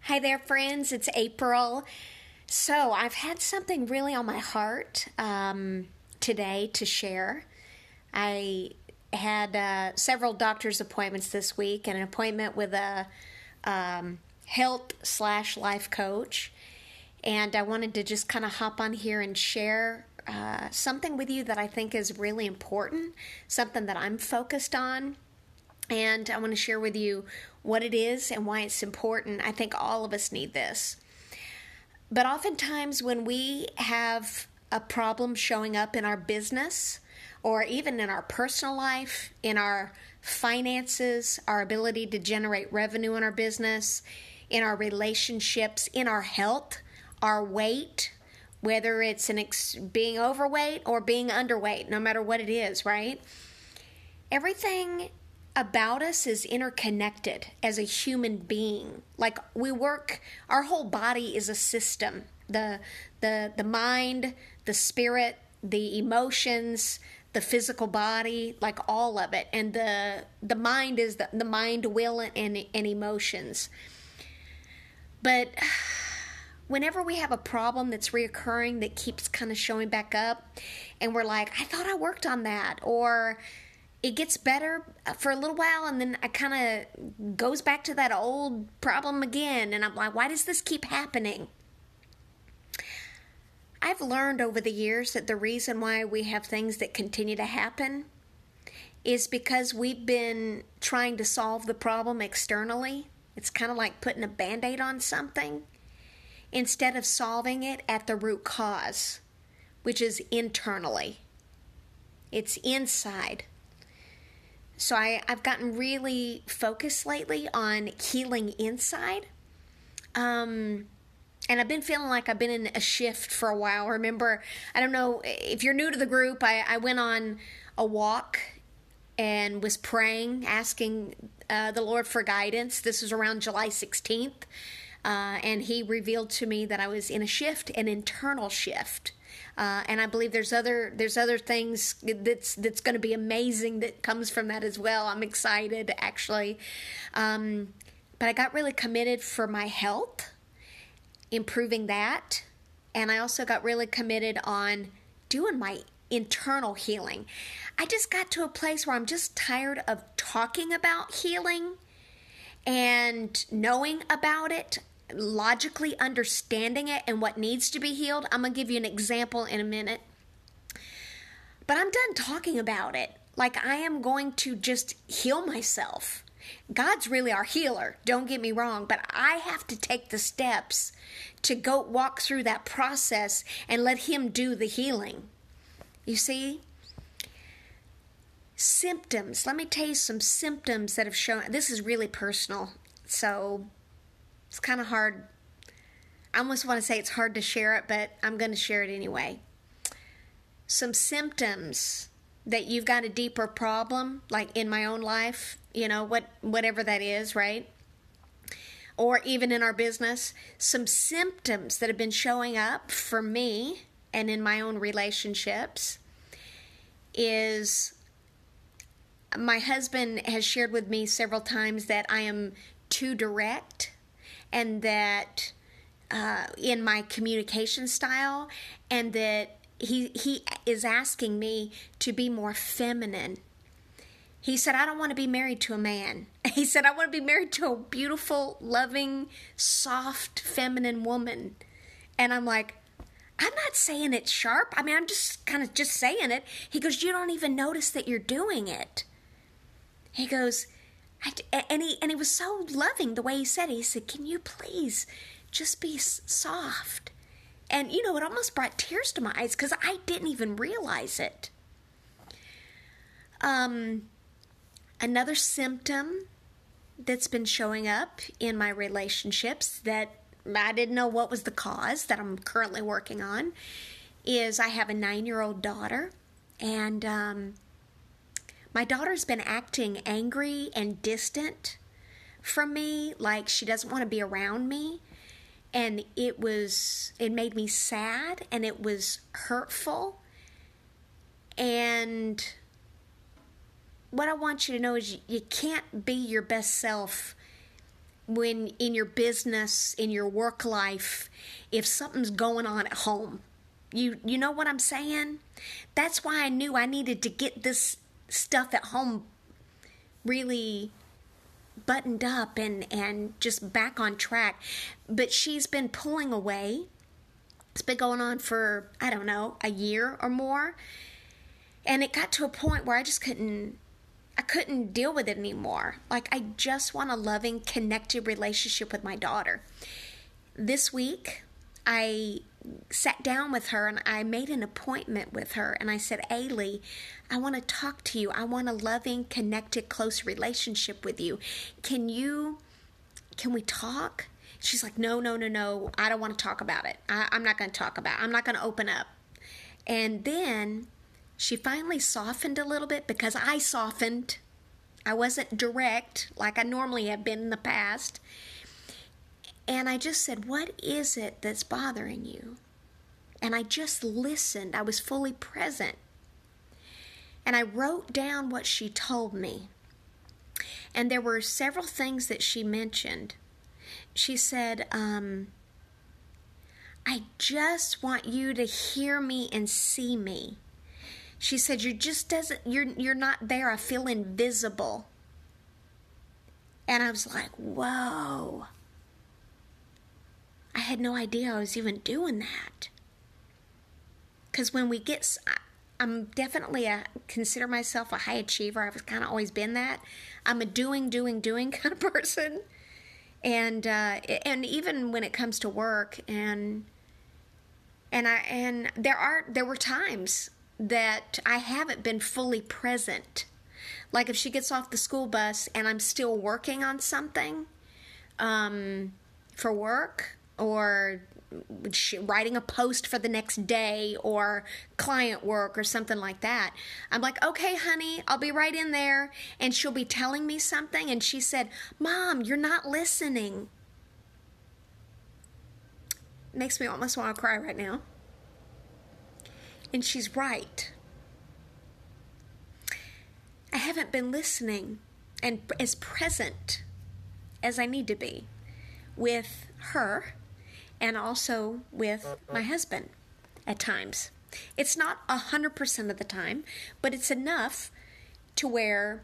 Hi there, friends. It's April. So, I've had something really on my heart today to share. I had several doctor's appointments this week and an appointment with a health/life coach. And I wanted to just kind of hop on here and share something with you that I think is really important, something that I'm focused on. And I want to share with you what it is and why it's important. I think all of us need this. But oftentimes when we have a problem showing up in our business or even in our personal life, in our finances, our ability to generate revenue in our business, in our relationships, in our health, our weight, whether it's being overweight or being underweight, no matter what it is, right? Everything about us is interconnected as a human being. Like our whole body is a system. The mind, the spirit, the emotions, the physical body, like all of it. And the mind is the mind, will, and emotions. But whenever we have a problem that's reoccurring that keeps kind of showing back up, and we're like, I thought I worked on that, or it gets better for a little while and then it kind of goes back to that old problem again. And I'm like, why does this keep happening? I've learned over the years that the reason why we have things that continue to happen is because we've been trying to solve the problem externally. It's kind of like putting a Band-Aid on something instead of solving it at the root cause, which is internally. It's inside. So I've gotten really focused lately on healing inside. And I've been feeling like I've been in a shift for a while. Remember, I don't know, if you're new to the group, I went on a walk and was praying, asking the Lord for guidance. This was around July 16th. And He revealed to me that I was in a shift, an internal shift. And I believe there's other things that's going to be amazing that comes from that as well. I'm excited, actually. But I got really committed for my health, improving that. And I also got really committed on doing my internal healing. I just got to a place where I'm just tired of talking about healing and knowing about it, logically understanding it and what needs to be healed. I'm going to give you an example in a minute. But I'm done talking about it. Like, I am going to just heal myself. God's really our healer, don't get me wrong, but I have to take the steps to go walk through that process and let Him do the healing. You see? Symptoms. Let me tell you some symptoms that have shown. This is really personal, so it's kind of hard. I almost want to say it's hard to share it, but I'm going to share it anyway. Some symptoms that you've got a deeper problem, like in my own life, whatever that is, right? Or even in our business, some symptoms that have been showing up for me and in my own relationships is my husband has shared with me several times that I am too direct, and that in my communication style, and that he is asking me to be more feminine. He said, I don't want to be married to a man. He said, I want to be married to a beautiful, loving, soft, feminine woman. And I'm like, I'm not saying it sharp. I mean, I'm just kind of just saying it. He goes, you don't even notice that you're doing it. He goes, and he was so loving the way he said it. He said, can you please just be soft? And, it almost brought tears to my eyes because I didn't even realize it. Another symptom that's been showing up in my relationships that I didn't know what was the cause, that I'm currently working on, is I have a 9-year-old daughter, and my daughter's been acting angry and distant from me, like she doesn't want to be around me. And it made me sad, and it was hurtful. And what I want you to know is you can't be your best self when in your business, in your work life, if something's going on at home. You know what I'm saying? That's why I knew I needed to get this stuff at home really buttoned up and just back on track. But she's been pulling away. It's been going on for, I don't know, a year or more. And it got to a point where I couldn't deal with it anymore. Like, I just want a loving, connected relationship with my daughter. This week, I sat down with her and I made an appointment with her, and I said, Ailey, I want to talk to you. I want a loving, connected, close relationship with you. Can we talk? She's like, no, I don't want to talk about it. I'm not going to talk about it. I'm not going to open up. And then she finally softened a little bit, because I softened. I wasn't direct like I normally have been in the past. And I just said, what is it that's bothering you? And I just listened. I was fully present. And I wrote down what she told me. And there were several things that she mentioned. She said, I just want you to hear me and see me. She said, you're not there. I feel invisible. And I was like, whoa. I had no idea I was even doing that. Because when we get, I'm definitely consider myself a high achiever. I've kind of always been that. I'm a doing kind of person. And even when it comes to work, and there were times that I haven't been fully present. Like if she gets off the school bus and I'm still working on something for work, or writing a post for the next day, or client work or something like that, I'm like, okay, honey, I'll be right in there. And she'll be telling me something, and she said, Mom, you're not listening. Makes me almost want to cry right now. And she's right. I haven't been listening and as present as I need to be with her, and also with my husband at times. It's not 100% of the time, but it's enough to where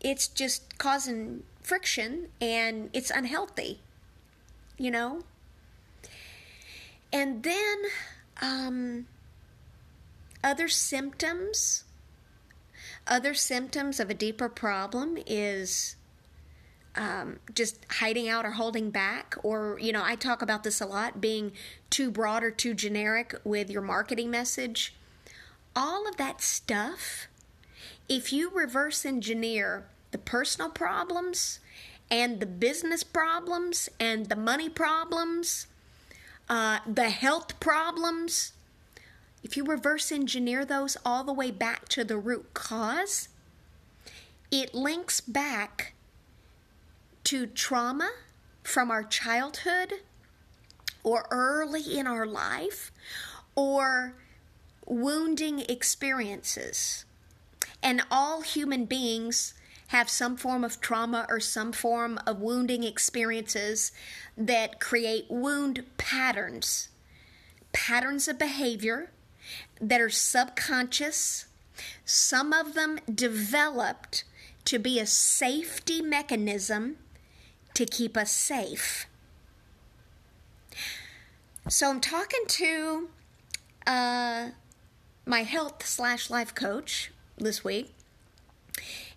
it's just causing friction and it's unhealthy, you know? And then other symptoms of a deeper problem is just hiding out or holding back, or, I talk about this a lot, being too broad or too generic with your marketing message. All of that stuff, if you reverse engineer the personal problems and the business problems and the money problems, the health problems, if you reverse engineer those all the way back to the root cause, it links back to trauma from our childhood or early in our life, or wounding experiences. And all human beings have some form of trauma or some form of wounding experiences that create wound patterns of behavior that are subconscious. Some of them developed to be a safety mechanism to keep us safe. So I'm talking to my health/life coach this week,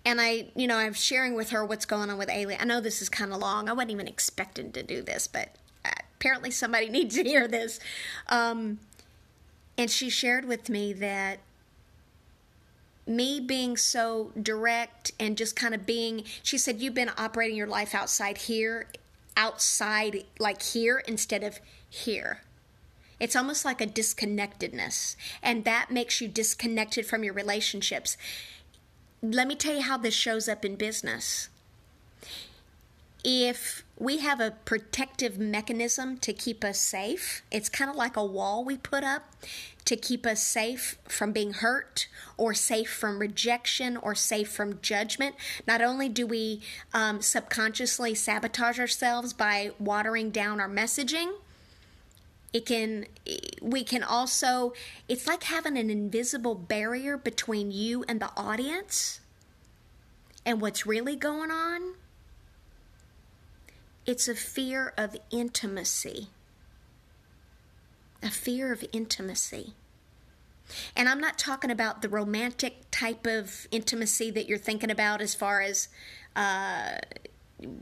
and I'm sharing with her what's going on with Ailey. I know this is kind of long. I wasn't even expecting to do this, but apparently somebody needs to hear this. And she shared with me that me being so direct and just kind of she said, you've been operating your life outside like here instead of here. It's almost like a disconnectedness, and that makes you disconnected from your relationships. Let me tell you how this shows up in business. If we have a protective mechanism to keep us safe. It's kind of like a wall we put up to keep us safe from being hurt, or safe from rejection, or safe from judgment. Not only do we subconsciously sabotage ourselves by watering down our messaging, we can also, it's like having an invisible barrier between you and the audience and what's really going on. It's a fear of intimacy. A fear of intimacy. And I'm not talking about the romantic type of intimacy that you're thinking about as far as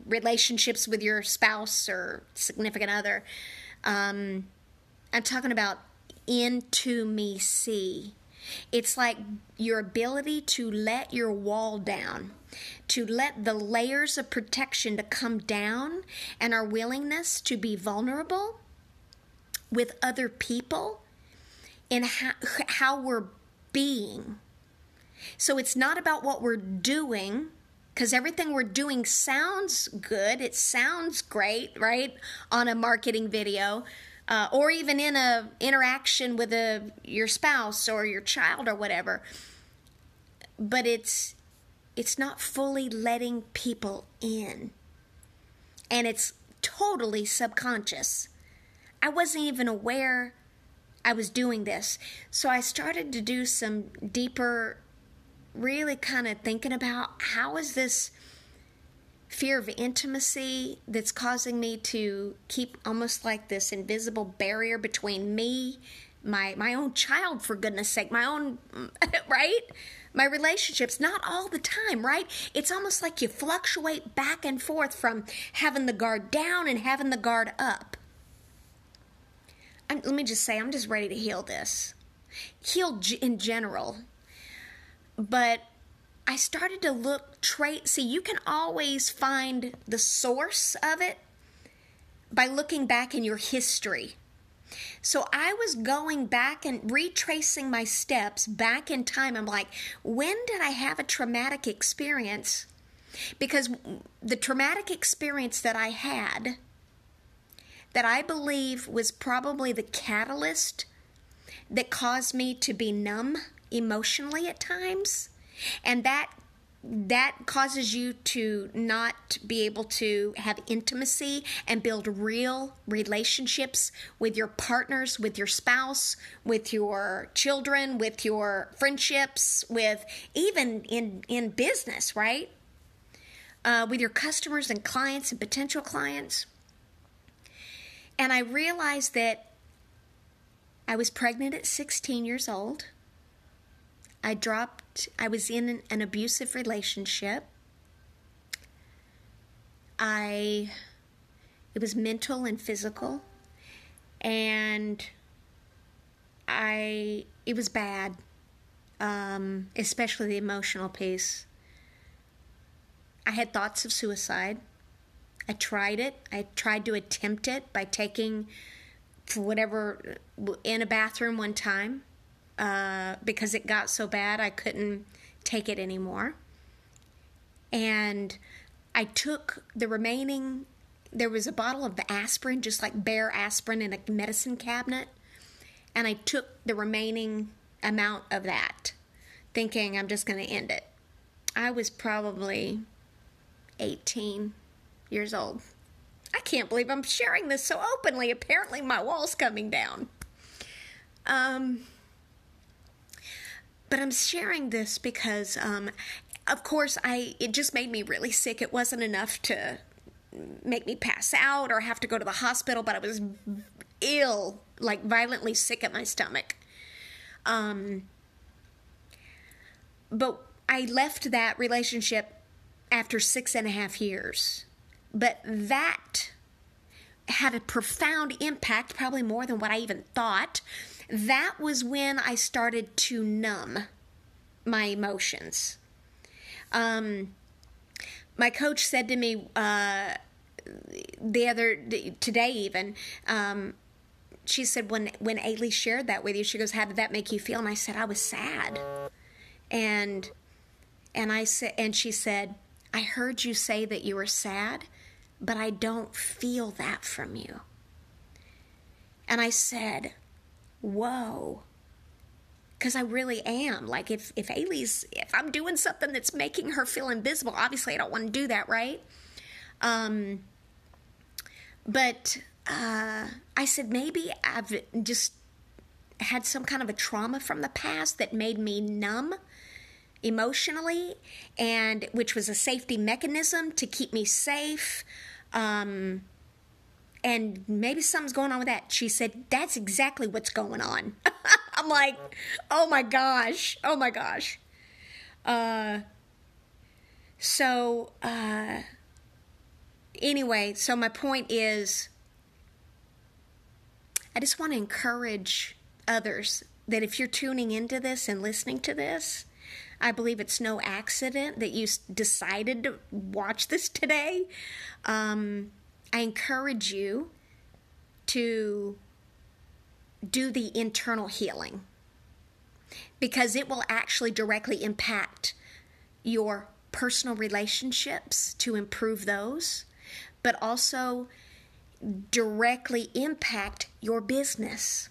relationships with your spouse or significant other. I'm talking about intimacy. It's like your ability to let your wall down, to let the layers of protection to come down, and our willingness to be vulnerable with other people in how we're being. So it's not about what we're doing, because everything we're doing sounds good. It sounds great, right? On a marketing video, or even in a interaction with your spouse or your child or whatever. But it's not fully letting people in. And it's totally subconscious. I wasn't even aware I was doing this. So I started to do some deeper, really kind of thinking about, how is this fear of intimacy that's causing me to keep almost like this invisible barrier between me, my own child, for goodness sake, my own, right? My relationships, not all the time, right? It's almost like you fluctuate back and forth from having the guard down and having the guard up. Let me just say, I'm just ready to heal this. Heal in general. But I started to see, you can always find the source of it by looking back in your history. So I was going back and retracing my steps back in time. I'm like, when did I have a traumatic experience? Because the traumatic experience that I had, that I believe was probably the catalyst that caused me to be numb emotionally at times. And that causes you to not be able to have intimacy and build real relationships with your partners, with your spouse, with your children, with your friendships, with even in business, right? With your customers and clients and potential clients. And I realized that I was pregnant at 16 years old. I was in an abusive relationship. It was mental and physical. And it was bad. Especially the emotional piece. I had thoughts of suicide. I tried it. I tried to attempt it by taking whatever in a bathroom one time because it got so bad I couldn't take it anymore. And I took the remaining, there was a bottle of aspirin, just like bare aspirin in a medicine cabinet, and I took the remaining amount of that, thinking I'm just going to end it. I was probably 18 years old. I can't believe I'm sharing this so openly. Apparently my wall's coming down. But I'm sharing this because, of course, it just made me really sick. It wasn't enough to make me pass out or have to go to the hospital, but I was ill, like violently sick at my stomach. But I left that relationship after 6.5 years. But that had a profound impact, probably more than what I even thought. That was when I started to numb my emotions. My coach said to me today even, she said, when Ailey shared that with you, she goes, how did that make you feel? And I said, I was sad. And she said, I heard you say that you were sad, but I don't feel that from you. And I said, whoa. Because I really am. Like, if I'm doing something that's making her feel invisible, obviously I don't want to do that, right? But I said, maybe I've just had some kind of a trauma from the past that made me numb emotionally, and which was a safety mechanism to keep me safe. And maybe something's going on with that. She said, that's exactly what's going on. I'm like, oh my gosh. Anyway, so my point is, I just want to encourage others that if you're tuning into this and listening to this, I believe it's no accident that you decided to watch this today. I encourage you to do the internal healing, because it will actually directly impact your personal relationships to improve those, but also directly impact your business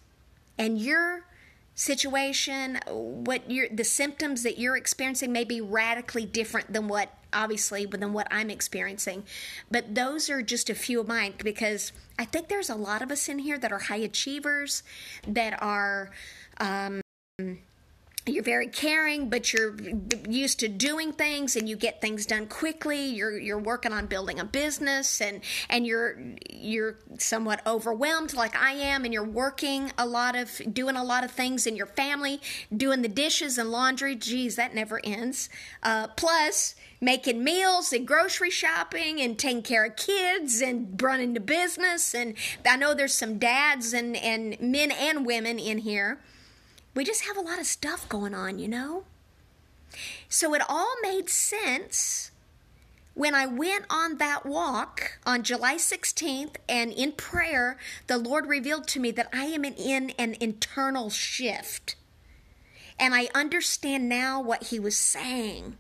and your situation. The symptoms that you're experiencing may be radically different than what I'm experiencing. But those are just a few of mine, because I think there's a lot of us in here that are high achievers, that are you're very caring, but you're used to doing things and you get things done quickly. You're working on building a business, and you're somewhat overwhelmed like I am, and you're doing a lot of things in your family, doing the dishes and laundry. Geez, that never ends. Plus making meals and grocery shopping and taking care of kids and running the business. And I know there's some dads and men and women in here. We just have a lot of stuff going on, you know? So it all made sense when I went on that walk on July 16th, and in prayer, the Lord revealed to me that I am in an internal shift. And I understand now what he was saying.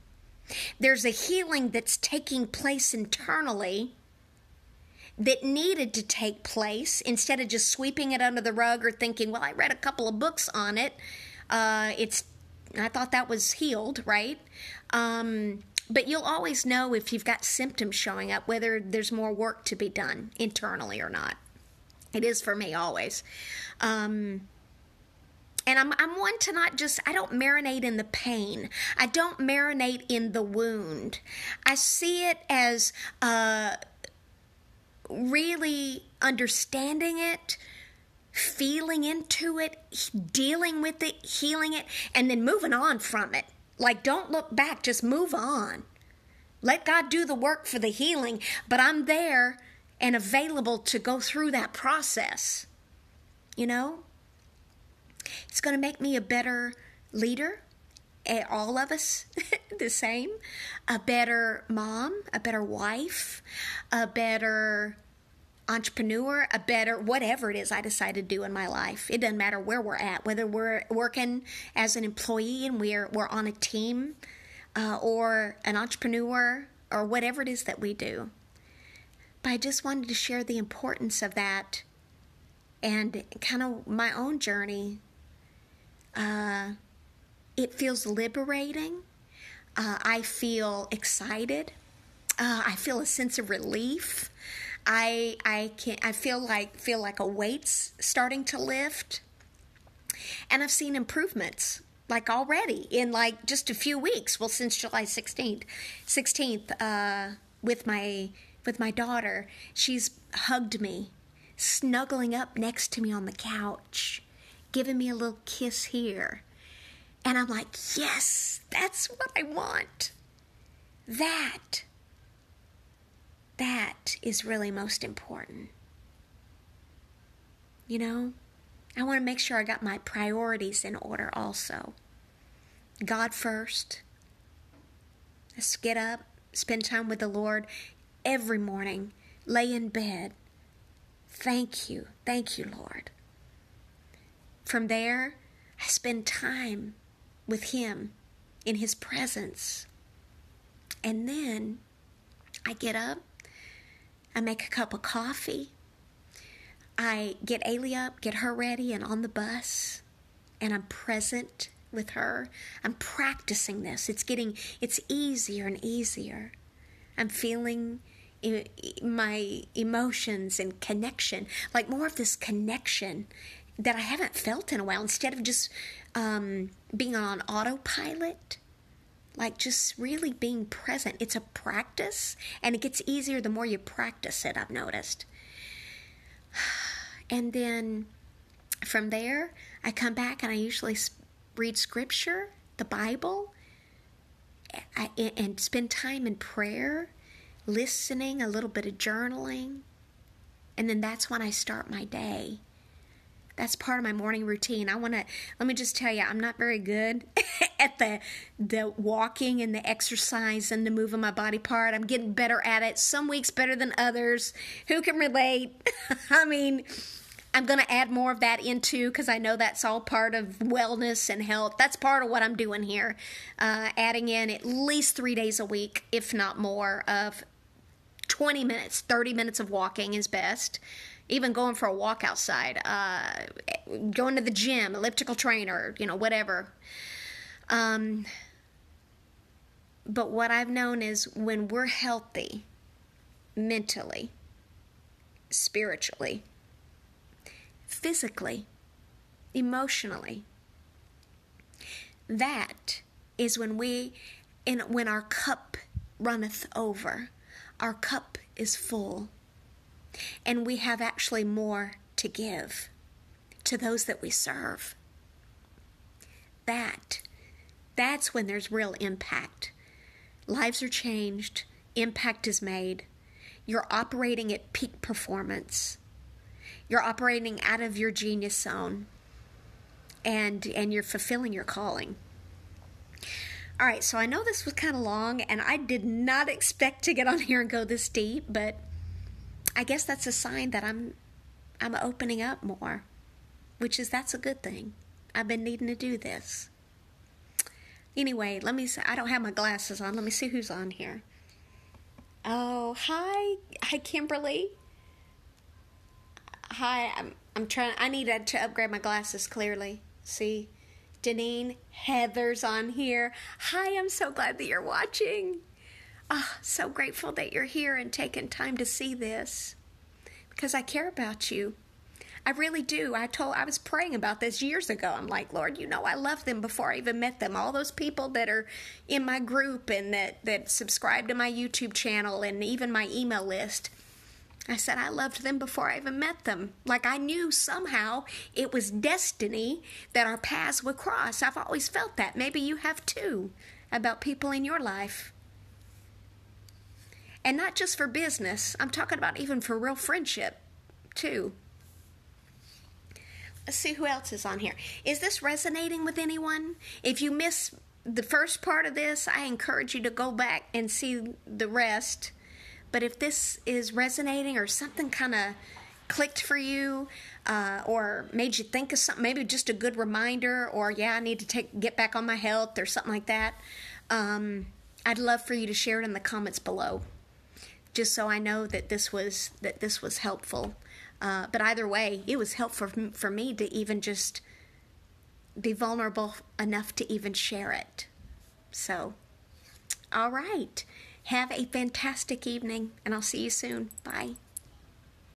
There's a healing that's taking place internally that needed to take place, instead of just sweeping it under the rug or thinking, well, I read a couple of books on it. I thought that was healed, right? But you'll always know if you've got symptoms showing up, whether there's more work to be done internally or not. It is for me always. And I'm one to I don't marinate in the pain. I don't marinate in the wound. I see it as really understanding it, feeling into it, dealing with it, healing it, and then moving on from it. Like, don't look back, just move on. Let God do the work for the healing, but I'm there and available to go through that process. You know? It's going to make me a better leader. All of us the same. A better mom, a better wife, a better entrepreneur, a better whatever it is I decide to do in my life. It doesn't matter where we're at, whether we're working as an employee and we're on a team, or an entrepreneur, or whatever it is that we do. But I just wanted to share the importance of that and kind of my own journey. It feels liberating. I feel excited. I feel a sense of relief. I feel like a weight's starting to lift. And I've seen improvements, like already in like just a few weeks. Well, since July 16th, with my daughter, she's hugged me, snuggling up next to me on the couch, giving me a little kiss here. And I'm like, yes, that's what I want. That is really most important. You know, I want to make sure I got my priorities in order also. God first. Let's get up, spend time with the Lord every morning, lay in bed. Thank you, Lord. From there, I spend time with Him in His presence. And then I get up, I make a cup of coffee. I get Ailey up, get her ready and on the bus, and I'm present with her. I'm practicing this. It's easier and easier. I'm feeling my emotions and connection, like more of this connection that I haven't felt in a while, instead of just being on autopilot, like just really being present. It's a practice, and it gets easier the more you practice it, I've noticed. And then from there, I come back and I usually read scripture, the Bible, and spend time in prayer, listening, a little bit of journaling, and then that's when I start my day. That's part of my morning routine. Let me just tell you, I'm not very good at the walking and the exercise and the moving my body part. I'm getting better at it. Some weeks better than others. Who can relate? I mean, I'm going to add more of that into, because I know that's all part of wellness and health. That's part of what I'm doing here. Adding in at least 3 days a week, if not more, of 20 minutes, 30 minutes of walking is best. Even going for a walk outside, going to the gym, elliptical trainer, whatever. But what I've known is when we're healthy, mentally, spiritually, physically, emotionally, that is when our cup runneth over, our cup is full, and we have actually more to give to those that we serve. That's when there's real impact. Lives are changed, impact is made. You're operating at peak performance. You're operating out of your genius zone, and you're fulfilling your calling. All right, so I know this was kind of long, and I did not expect to get on here and go this deep, but I guess that's a sign that I'm opening up more, that's a good thing. I've been needing to do this. Anyway, let me see. I don't have my glasses on. Let me see who's on here. Oh, hi, Kimberly. Hi, I'm trying. I need to upgrade my glasses. Clearly, see, Deneen, Heather's on here. Hi, I'm so glad that you're watching. Oh, so grateful that you're here and taking time to see this, because I care about you. I really do. I was praying about this years ago. I'm like, Lord, I loved them before I even met them. All those people that are in my group and that subscribe to my YouTube channel and even my email list. I said I loved them before I even met them. Like I knew somehow it was destiny that our paths would cross. I've always felt that. Maybe you have too, about people in your life. And not just for business. I'm talking about even for real friendship, too. Let's see who else is on here. Is this resonating with anyone? If you miss the first part of this, I encourage you to go back and see the rest. But if this is resonating or something kind of clicked for you, or made you think of something, maybe just a good reminder, or I need to get back on my health or something like that, I'd love for you to share it in the comments below, just so I know that this was helpful. But either way, it was helpful for me to even just be vulnerable enough to even share it. So, all right. Have a fantastic evening, and I'll see you soon. Bye.